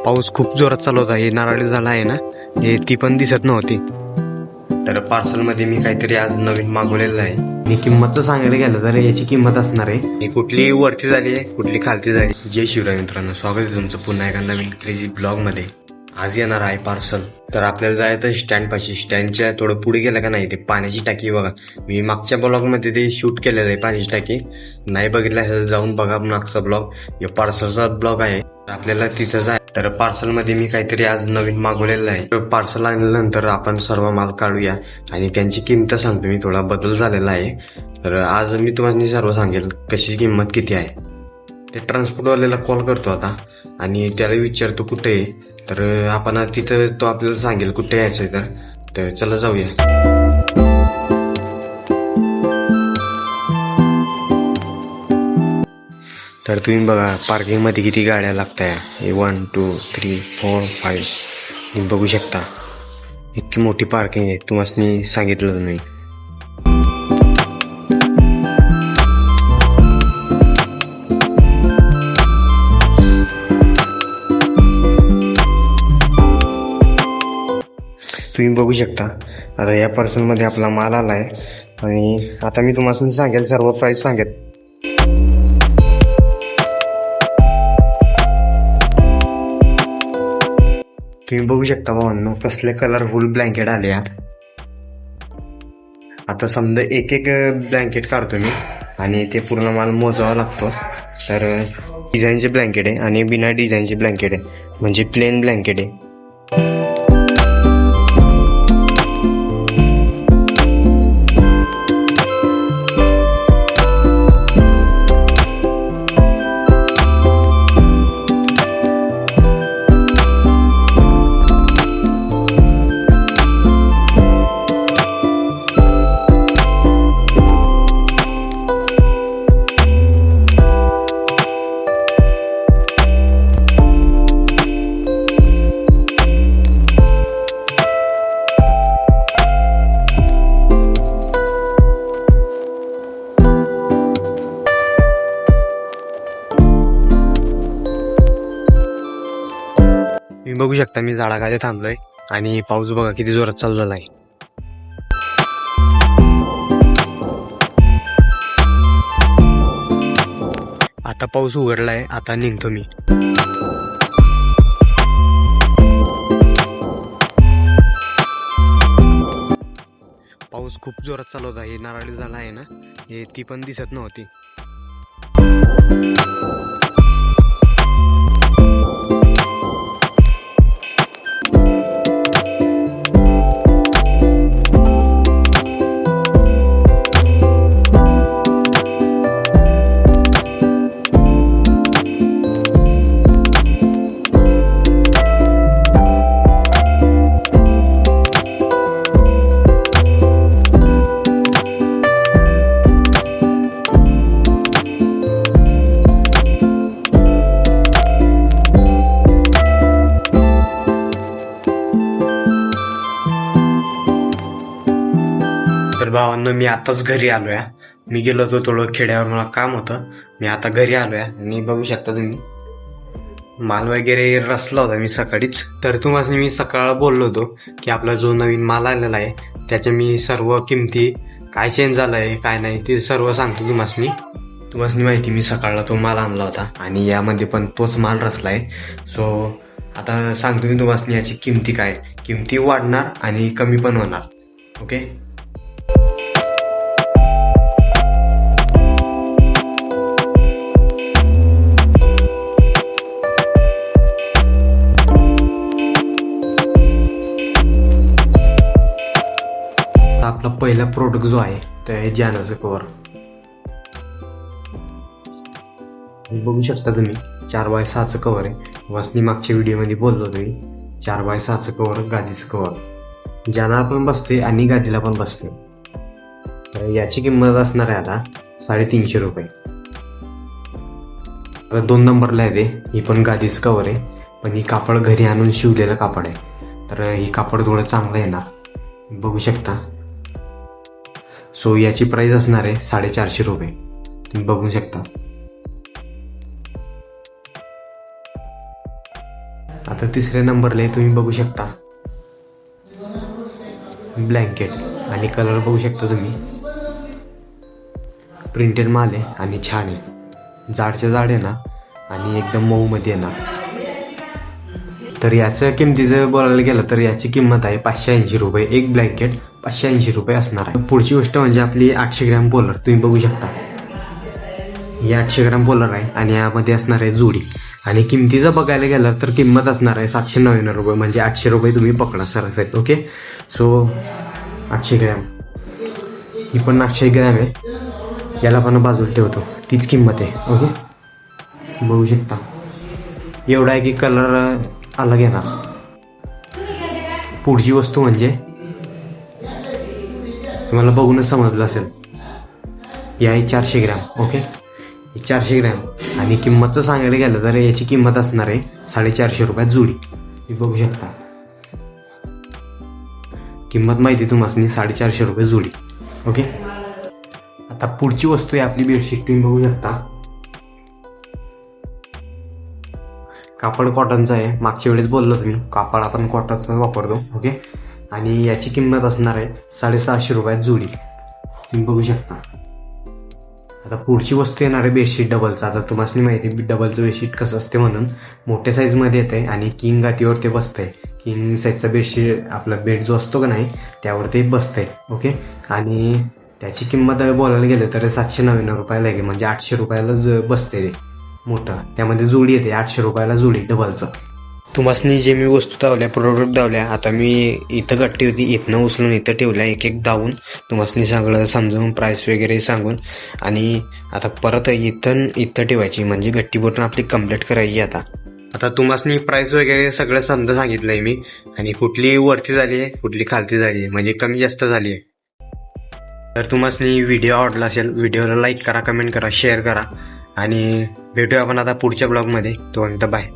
पाऊस खूप जोरात चालू होता. हे नारळी झाड आहे ना, हे ती पण दिसत नव्हती. तर पार्सल मध्ये मी काहीतरी आज नवीन मागवलेलं आहे. मी किंमतच सांगायला गेलं तर याची किंमत असणार आहे, ही कुठली वरती झाली आहे कुठली खालती झाली. जय शिवराय मित्रांनो, स्वागत आहे तुमचं पुन्हा एका नवीन क्रेझी ब्लॉग मध्ये. आज येणार आहे पार्सल. तर आपल्याला जायचं स्टँड पाशी. स्टँडच्या थोडं पुढे गेलं का नाही ते पाण्याची टाकी बघा. मी मागच्या ब्लॉग मध्ये ते शूट केलेलं आहे पाण्याची टाकी. नाही बघितलं असेल जाऊन बघा मागचा ब्लॉग. हे पार्सलचा ब्लॉग आहे. आपल्याला तिथं जाय. तर पार्सल मध्ये मी काहीतरी आज नवीन मागवलेलं आहे. पार्सल आणल्यानंतर आपण सर्व माल काढूया आणि त्यांची किंमत सांगतो मी. थोडा बदल झालेला आहे. तर आज मी तुम्हाला सर्व सांगेल कशी किंमत किती आहे. ते ट्रान्सपोर्टवाल्याला कॉल करतो आता आणि त्याला विचारतो कुठे आहे. तर आपण तिथं तो आपल्याला सांगेल कुठे यायचंय. तर चला जाऊया. तर तुम्ही बघा पार्किंग मध्ये किती गाड्या लागताय. 1 2 3 4 5 तुम्ही बघू शकता. इतकी मोठी पार्किंग आहे, तुम्हाला सांगितलं नाही. तुम्ही बघू शकता. आता या पार्सल मध्ये आपला माल आलाय आणि आता मी तुम्हाला सांगेल सर्व प्राइस सांगेल. तुम्ही बघू शकता भावांनो कसले कलरफुल ब्लँकेट आले. आता समजा एक एक ब्लँकेट काढतो मी आणि ते पूर्ण माल मोजावा लागतो. तर डिझाईनचे ब्लँकेट आहे आणि बिना डिझाईनचे ब्लँकेट आहे, म्हणजे प्लेन ब्लँकेट आहे. तुम्ही बघू शकता मी झाडाखाली थांबलोय आणि पाऊस बघा किती जोरात चालू झाला आहे. आता पाऊस उघडलाय, आता निघतो मी. पाऊस खूप जोरात चालू होता. हे नारळी झाड आहे ना, हे ती पण दिसत नव्हती. तर भावांनो मी आताच घरी आलोय. मी गेलो होतो थोडं खेड्यावर, मला काम होतं. मी आता घरी आलोय आणि बघू शकता तुम्ही माल वगैरे रचला होता मी सकाळीच. तर तुम्हाला मी सकाळ बोललो होतो की आपला जो नवीन माल आलेला आहे त्याच्या मी सर्व किमती काय चेंज झालंय काय नाही ते सर्व सांगतो तुम्हाला माहिती. मी सकाळला तो माल आणला होता आणि यामध्ये पण तोच माल रचलाय. सो आता सांगतो मी तुम्हाला याची किमती काय. किमती वाढणार आणि कमी पण होणार. ओके. आपला पहिला प्रोडक्ट जो आहे तो आहे जॅनरचं कव्हर. बघू शकता तुम्ही 4x6चं कव्हर आहे. वसनी मागच्या व्हिडिओमध्ये बोललो तुम्ही 4x6चं कव्हर, गादीचं कव्हर ज्याला पण बसते आणि गादीला पण बसते. तर याची किंमत असणार आहे आता 350 रुपये. 2 नंबरला आहे ते. ही पण गादीचं कव्हर आहे, पण ही कापड घरी आणून शिवलेलं कापड आहे. तर ही कापड थोडं चांगलं येणार, बघू शकता. सो याची प्राइस असणार आहे 450 रुपये. तुम्ही बघू शकता. आता तिसऱ्या नंबरला तुम्ही बघू शकता ब्लँकेट आणि कलर बघू शकता तुम्ही. प्रिंटेड माल आहे आणि छान आहे, जाडच्या जाड आहे ना आणि एकदम मऊ मध्ये येणार. तर याचं किमतीचं बोलायला गेलं तर याची किंमत आहे 580 रुपये. एक ब्लँकेट 580 रुपये असणार आहे. पुढची गोष्ट म्हणजे आपली 800 ग्रॅम पोलर तुम्ही बघू शकता. ही 800 ग्रॅम पोलर आहे आणि यामध्ये असणार आहे जोडी. आणि किमतीचं बघायला गेलं तर किंमत असणार आहे 799 रुपये, म्हणजे 800 रुपये तुम्ही पकडा सरासरी. ओके, सो 800 ग्रॅम, ही पण 800 ग्रॅम आहे. याला पण बाजूला ठेवतो, तीच किंमत आहे. ओके, बघू शकता एवढा आहे की कलर अलग येणार. पुढची वस्तू म्हणजे तुम्हाला बघूनच समजलं असेल, ही आहे 400 ग्रॅम. ओके, 400 ग्रॅम आणि किंमतचं सांगायला गेलं तर याची किंमत असणार आहे 450 रुपयात जोडी. तुम्ही बघू शकता किंमत माहिती तुम्हाला 450 रुपये जोडी. ओके, आता पुढची वस्तू आहे आपली बेडशीट. तुम्ही बघू शकता कापड कॉटनचं आहे. मागच्या वेळेस बोललो तुम्ही, कापड आपण कॉटनचं वापरतो. ओके, आणि याची किंमत असणार आहे 650 रुपयात जोडी. तुम्ही बघू शकता. आता पुढची वस्तू येणार आहे बेडशीट डबलचा. आता तुम्हाला माहिती आहे डबलचं बेडशीट कसं असते म्हणून. मोठ्या साईजमध्ये येते आणि किंग गातीवर ते बसतंय. किंग साईजचा बेडशीट आपला बेड जो असतो का नाही त्यावर ते बसतंय. ओके, आणि त्याची किंमत बोलायला गेलं तर 799 रुपयाला आहे, म्हणजे 800 रुपयाला बसते ते मोठं. त्यामध्ये जोडी येते 800 रुपयाला जोडी डबलचं. तुम्हाला जे मी वस्तू धावल्या, प्रोडक्ट धावल्या, आता मी इथं गट्टी होती इथनं उचलून इथं ठेवल्या, एक एक धावून तुम्हाला सगळं समजावून प्राइस वगैरे सांगून. आणि आता परत इथं ठेवायची, म्हणजे गट्टी पूर्ण आपली कंप्लीट करायची. आता तुम्हाला प्राइस वगैरे सगळं समजा सांगितलंय मी. आणि कुठली वरती झाली आहे कुठली खालती झाली आहे, म्हणजे कमी जास्त झाली आहे. तर तुम्हाला व्हिडिओ आवडला असेल, व्हिडिओला लाईक करा, कमेंट करा, शेअर करा आणि भेटूया आपण आता पुढच्या ब्लॉगमध्ये. तोपर्यंत बाय.